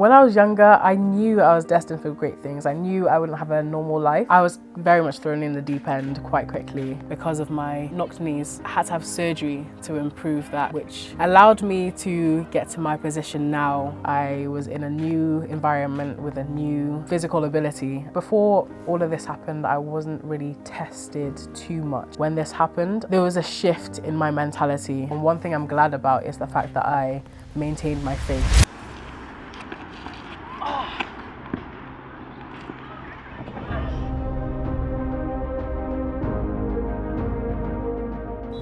When I was younger, I knew I was destined for great things. I knew I wouldn't have a normal life. I was very much thrown in the deep end quite quickly because of my knocked knees. I had to have surgery to improve that, which allowed me to get to my position now. I was in a new environment with a new physical ability. Before all of this happened, I wasn't really tested too much. When this happened, there was a shift in my mentality. And one thing I'm glad about is the fact that I maintained my faith.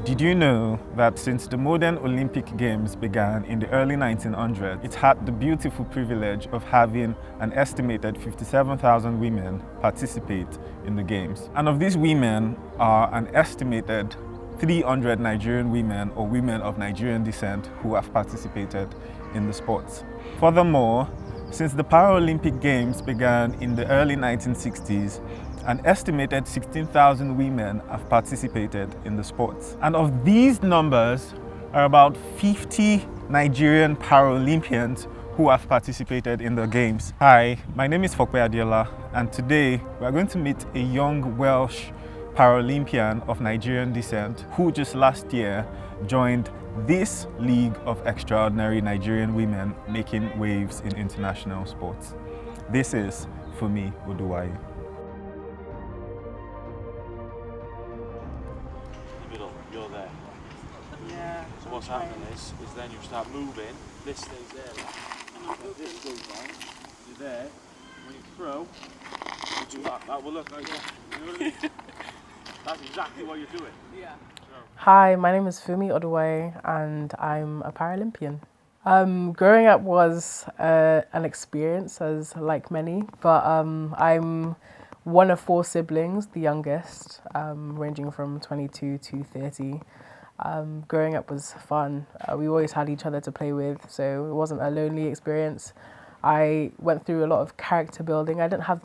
Did you know that since the modern Olympic Games began in the early 1900s, it had the beautiful privilege of having an estimated 57,000 women participate in the Games? And of these women are an estimated 300 Nigerian women or women of Nigerian descent who have participated in the sports. Furthermore, since the Paralympic Games began in the early 1960s, an estimated 16,000 women have participated in the sports. And of these numbers are about 50 Nigerian Paralympians who have participated in the Games. Hi, my name is Fope Adeola, and today we are going to meet a young Welsh Paralympian of Nigerian descent who just last year joined this league of extraordinary Nigerian women making waves in international sports. This is Funmi Oduwaiye. You're there. Yeah. So what's happening is then you start moving, this stays there. This goes down, you're there. When you throw, you do that. That will look like that. You know what I mean? That's exactly what you're doing. Yeah. Hi, my name is Funmi Oduwaiye and I'm a Paralympian. Growing up was an experience, as like many, but I'm one of 4 siblings, the youngest, ranging from 22 to 30. Growing up was fun. We always had each other to play with, so it wasn't a lonely experience. I went through a lot of character building. I didn't have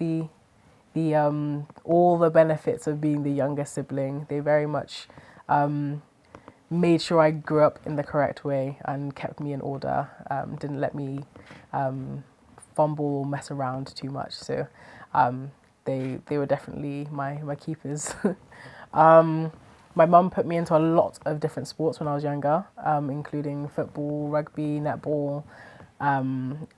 all the benefits of being the younger sibling. They very much made sure I grew up in the correct way and kept me in order. Didn't let me fumble or mess around too much. So they were definitely my keepers. My mum put me into a lot of different sports when I was younger, including football, rugby, netball,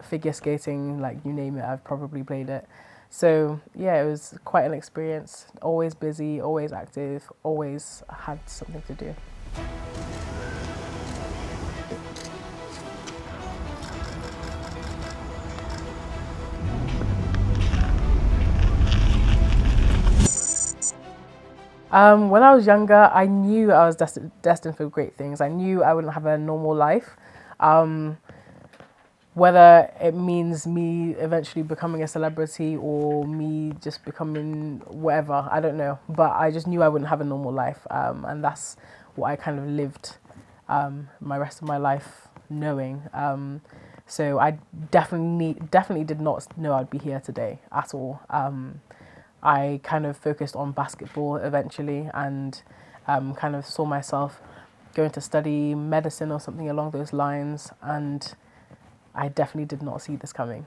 figure skating, like you name it, I've probably played it. So yeah, it was quite an experience. Always busy, always active, always had something to do. When I was younger, I knew I was destined for great things. I knew I wouldn't have a normal life. Whether it means me eventually becoming a celebrity or me just becoming whatever, I don't know. But I just knew I wouldn't have a normal life. And that's what I kind of lived my rest of my life knowing. So I definitely did not know I'd be here today at all. I kind of focused on basketball eventually and kind of saw myself going to study medicine or something along those lines, and I definitely did not see this coming.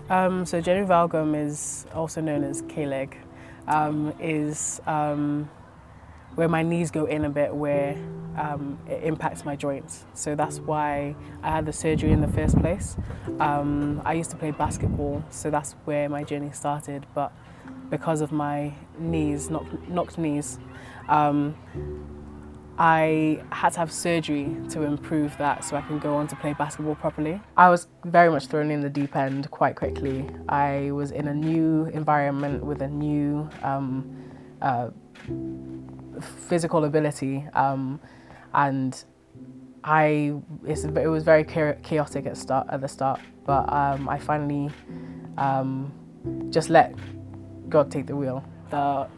So genu valgum is also known as K-leg, is where my knees go in a bit, where it impacts my joints. So that's why I had the surgery in the first place. I used to play basketball, so that's where my journey started. But because of my knees, knocked knees, I had to have surgery to improve that so I can go on to play basketball properly. I was very much thrown in the deep end quite quickly. I was in a new environment with a new physical ability, and it was very chaotic at the start, but I finally just let God take the wheel. The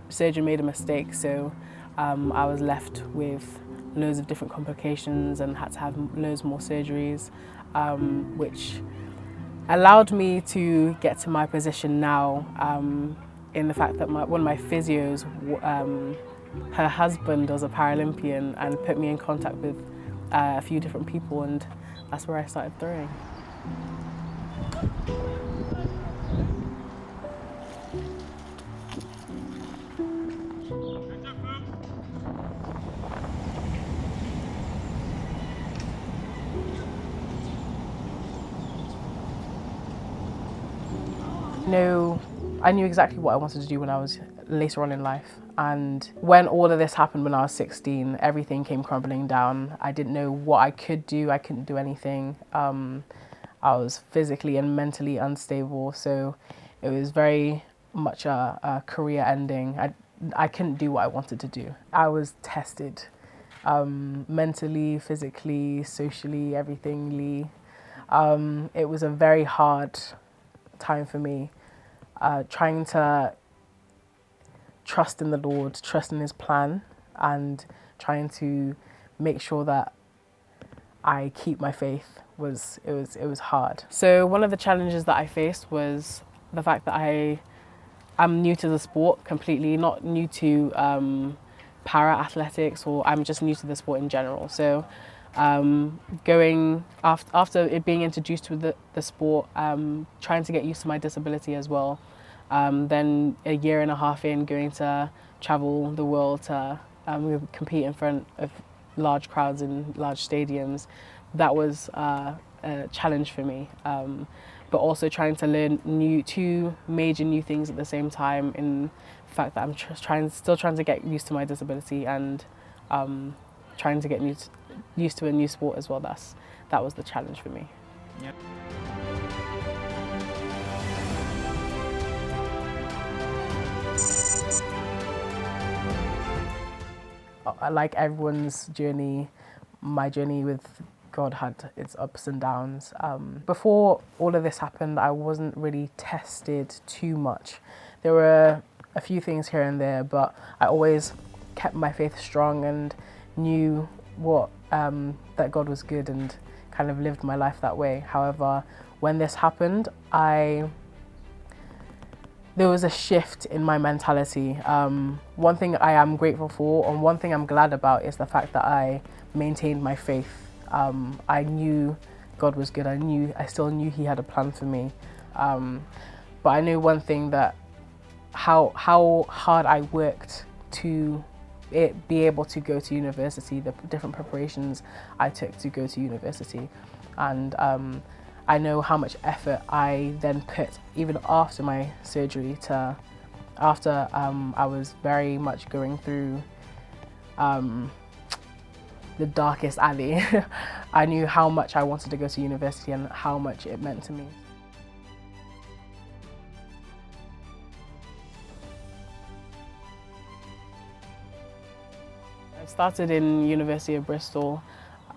surgeon made a mistake, so I was left with loads of different complications and had to have loads more surgeries, which allowed me to get to my position now, in the fact that one of my physios, her husband was a Paralympian and put me in contact with a few different people, and that's where I started throwing. No, I knew exactly what I wanted to do when I was later on in life. And when all of this happened when I was 16, everything came crumbling down. I didn't know what I could do. I couldn't do anything. I was physically and mentally unstable. So it was very much a career ending. I couldn't do what I wanted to do. I was tested mentally, physically, socially, everythingly. It was a very hard time for me, trying to trust in the Lord, trust in His plan, and trying to make sure that I keep my faith was hard. So one of the challenges that I faced was the fact that I'm new to the sport completely, not new to para athletics, or I'm just new to the sport in general. So going after it being introduced to the sport, trying to get used to my disability as well. Then a year and a half in, going to travel the world to compete in front of large crowds in large stadiums. That was a challenge for me. But also trying to learn two major new things at the same time, in the fact that I'm still trying to get used to my disability and trying to get used to a new sport as well. That was the challenge for me. Yep. Like everyone's journey, my journey with God had its ups and downs. Before all of this happened, I wasn't really tested too much. There were a few things here and there, but I always kept my faith strong and knew that God was good, and kind of lived my life that way. However, when this happened, there was a shift in my mentality. One thing I am grateful for, and one thing I'm glad about, is the fact that I maintained my faith. I knew God was good. I still knew He had a plan for me. But I knew one thing, that how hard I worked to be able to go to university, the different preparations I took to go to university. And I know how much effort I then put, even after my surgery, after I was very much going through the darkest alley. I knew how much I wanted to go to university and how much it meant to me. I started in University of Bristol.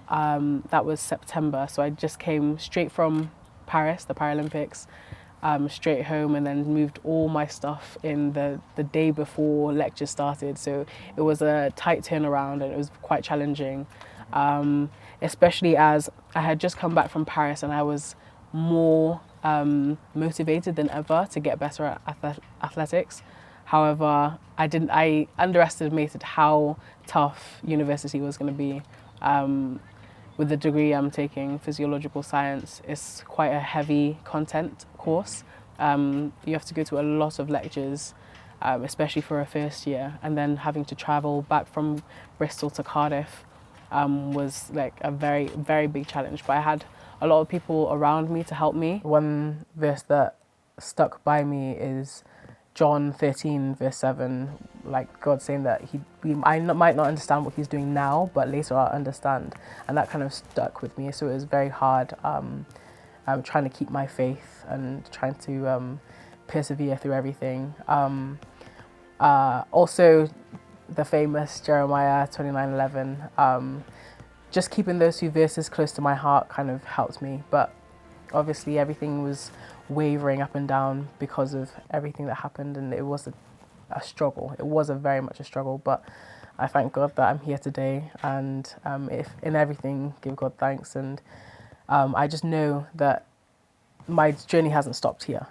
That was September, so I just came straight from Paris, the Paralympics, straight home, and then moved all my stuff in the day before lectures started. So it was a tight turnaround, and it was quite challenging, especially as I had just come back from Paris and I was more motivated than ever to get better at athletics. However, I underestimated how tough university was going to be. With the degree I'm taking, physiological science, it's quite a heavy content course. You have to go to a lot of lectures, especially for a first year, and then having to travel back from Bristol to Cardiff was like a very, very big challenge. But I had a lot of people around me to help me. One verse that stuck by me is John 13 verse 7, like God saying that I might not understand what He's doing now, but later I'll understand. And that kind of stuck with me. So it was very hard trying to keep my faith and trying to persevere through everything. Also, the famous Jeremiah 29:11, just keeping those two verses close to my heart kind of helped me. But obviously everything was wavering up and down because of everything that happened, and it was a struggle. It was very much a struggle, but I thank God that I'm here today, and if in everything, give God thanks. And I just know that my journey hasn't stopped here.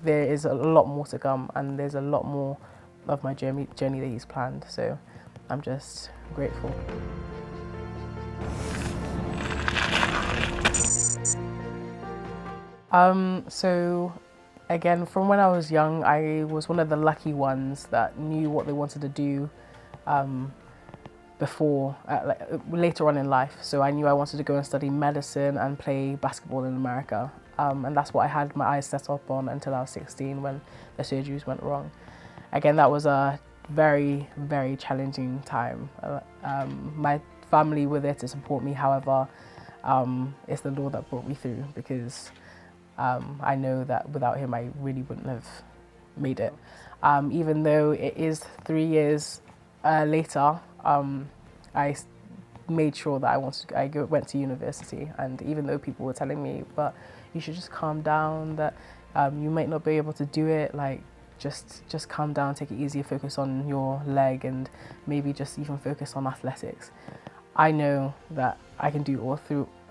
There is a lot more to come, and there's a lot more of my journey that He's planned. So I'm just grateful. So again, from when I was young, I was one of the lucky ones that knew what they wanted to do before, later on in life. So I knew I wanted to go and study medicine and play basketball in America. And that's what I had my eyes set up on until I was 16 when the surgeries went wrong. Again, that was a very, very challenging time. My family were there to support me, however, it's the Lord that brought me through, because I know that without him I really wouldn't have made it. Even though it is 3 years later, I made sure that I went to university, and even though people were telling me, but you should just calm down, that you might not be able to do it, like just calm down, take it easy, focus on your leg, and maybe just even focus on athletics. I know that I can do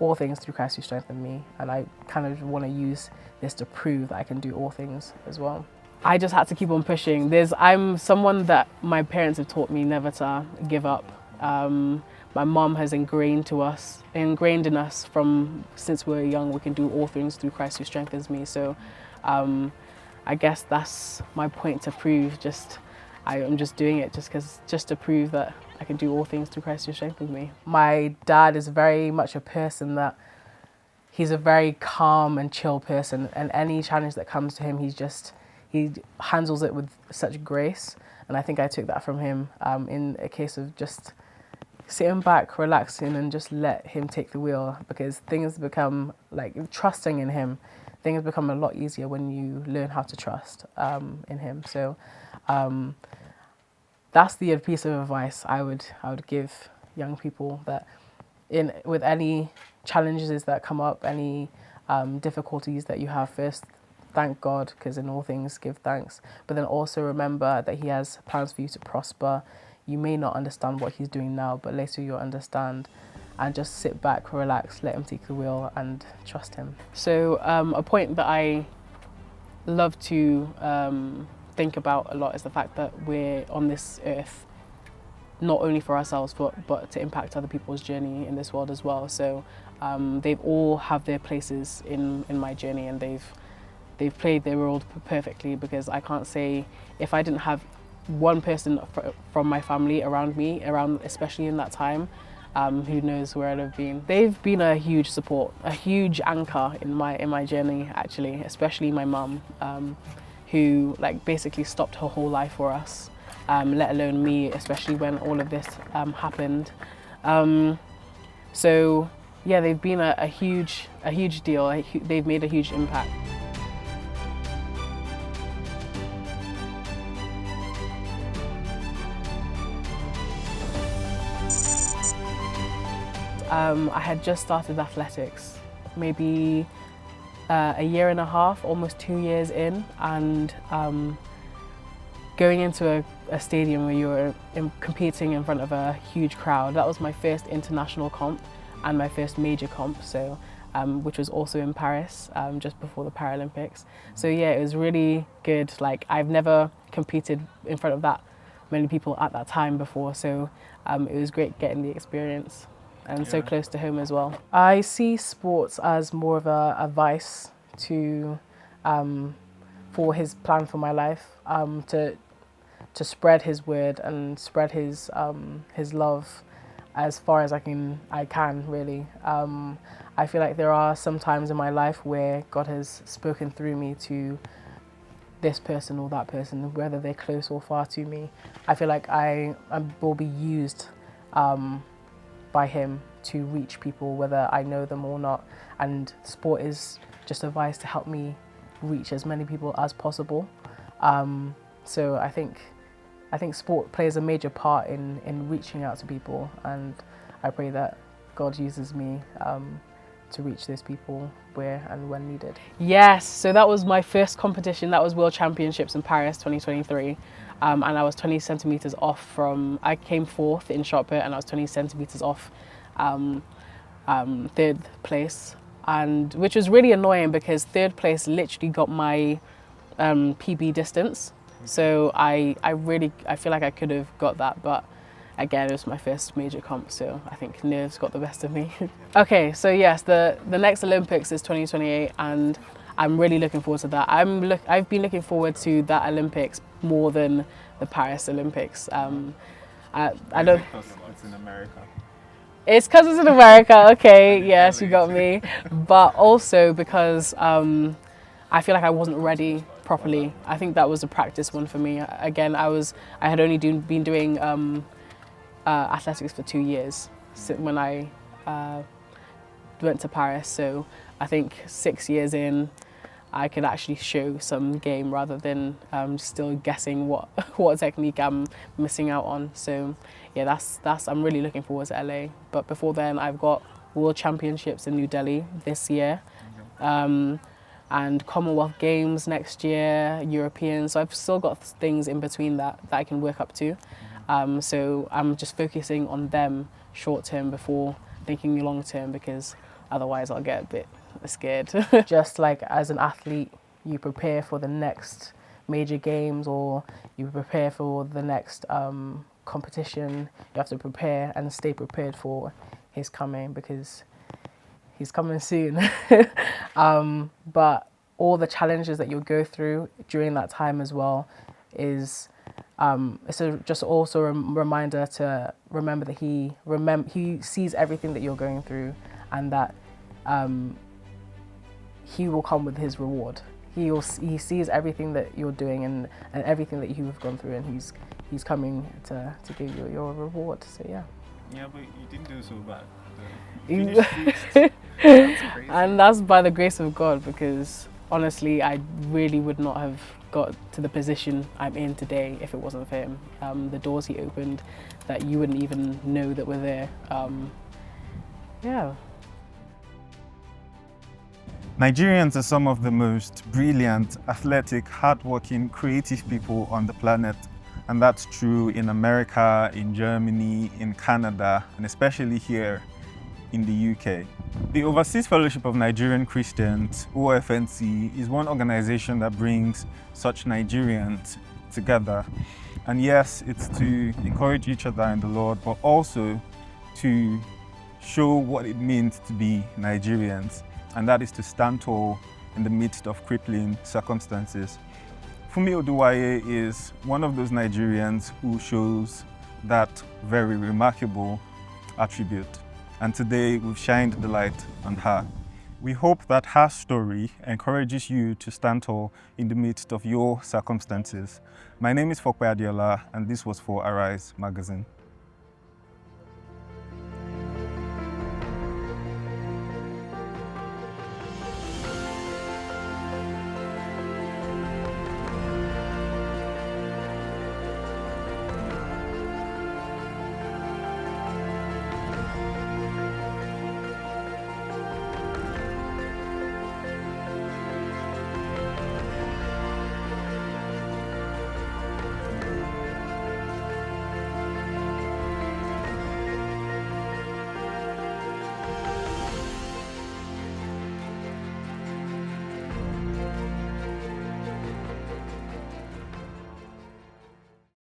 all things through Christ who strengthened me, and I kind of want to use this to prove that I can do all things as well. I just had to keep on pushing. I'm someone that my parents have taught me never to give up. My mom has ingrained in us from since we were young, we can do all things through Christ who strengthens me. So I guess that's my point to prove. I'm just doing it just to prove that I can do all things through Christ who strengthens me. My dad is very much a person that he's a very calm and chill person, and any challenge that comes to him, he handles it with such grace. And I think I took that from him in a case of just sitting back, relaxing, and just let him take the wheel, because things become, like, trusting in him, things become a lot easier when you learn how to trust in him. So that's the piece of advice I would give young people, that with any challenges that come up, any difficulties that you have, first thank God, because in all things give thanks, but then also remember that he has plans for you to prosper. You may not understand what he's doing now, but later you'll understand, and just sit back, relax, let him take the wheel, and trust him. So a point that I love to think about a lot is the fact that we're on this earth not only for ourselves, but to impact other people's journey in this world as well. So they've all have their places in my journey, and they've played their role perfectly, because I can't say, if I didn't have one person from my family around me, especially in that time, who knows where I'd have been. They've been a huge support, a huge anchor in my journey, actually, especially my mum, who basically stopped her whole life for us, let alone me, especially when all of this happened. So yeah, they've been a huge deal. They've made a huge impact. I had just started athletics, maybe a year and a half, almost 2 years in, and going into a stadium where you're competing in front of a huge crowd. That was my first international comp and my first major comp, so which was also in Paris, just before the Paralympics. So yeah, it was really good. I've never competed in front of that many people at that time before, so it was great getting the experience. And so close to home as well. I see sports as more of a vice for his plan for my life, to spread his word and spread his love as far as I can really. I feel like there are some times in my life where God has spoken through me to this person or that person, whether they're close or far to me. I feel like I will be used by him to reach people, whether I know them or not, and sport is just a vice to help me reach as many people as possible. So I think sport plays a major part in reaching out to people, and I pray that God uses me to reach those people where and when needed. Yes, so that was my first competition. That was World Championships in Paris 2023. And I was 20 centimetres off I came fourth in shot put, and I was 20 centimetres off third place, and which was really annoying because third place literally got my PB distance. So I feel like I could have got that, but again, it was my first major comp, so I think nerves got the best of me. Okay, so yes, the next Olympics is 2028, and I'm really looking forward to that. I've been looking forward to that Olympics more than the Paris Olympics. I don't. It's in America. It's because it's in America. Okay, yes, you got me. But also because I feel like I wasn't ready properly. I think that was a practice one for me. Again, I had only been doing athletics for 2 years when I went to Paris. So I think 6 years in, I could actually show some game rather than still guessing what technique I'm missing out on. So yeah, that's I'm really looking forward to LA. But before then, I've got World Championships in New Delhi this year, and Commonwealth Games next year, European. So I've still got things in between that I can work up to. So I'm just focusing on them short term before thinking long term, because otherwise I'll get a bit scared. Just like as an athlete, you prepare for the next major games, or you prepare for the next competition. You have to prepare and stay prepared for his coming, because he's coming soon. But all the challenges that you'll go through during that time as well is it's just also a reminder to remember that he sees everything that you're going through, and that he will come with his reward. He sees everything that you're doing and everything that you've gone through, and he's coming to give you your reward. So yeah. Yeah, but you didn't do so bad. That's crazy. And that's by the grace of God, because honestly, I really would not have got to the position I'm in today if it wasn't for him. The doors he opened that you wouldn't even know that were there. Yeah. Nigerians are some of the most brilliant, athletic, hardworking, creative people on the planet. And that's true in America, in Germany, in Canada, and especially here in the UK. The Overseas Fellowship of Nigerian Christians, OFNC, is one organization that brings such Nigerians together. And yes, it's to encourage each other in the Lord, but also to show what it means to be Nigerians, and that is to stand tall in the midst of crippling circumstances. Funmi Oduwaiye is one of those Nigerians who shows that very remarkable attribute. And today we've shined the light on her. We hope that her story encourages you to stand tall in the midst of your circumstances. My name is Fope Adeola, and this was for Arise Magazine.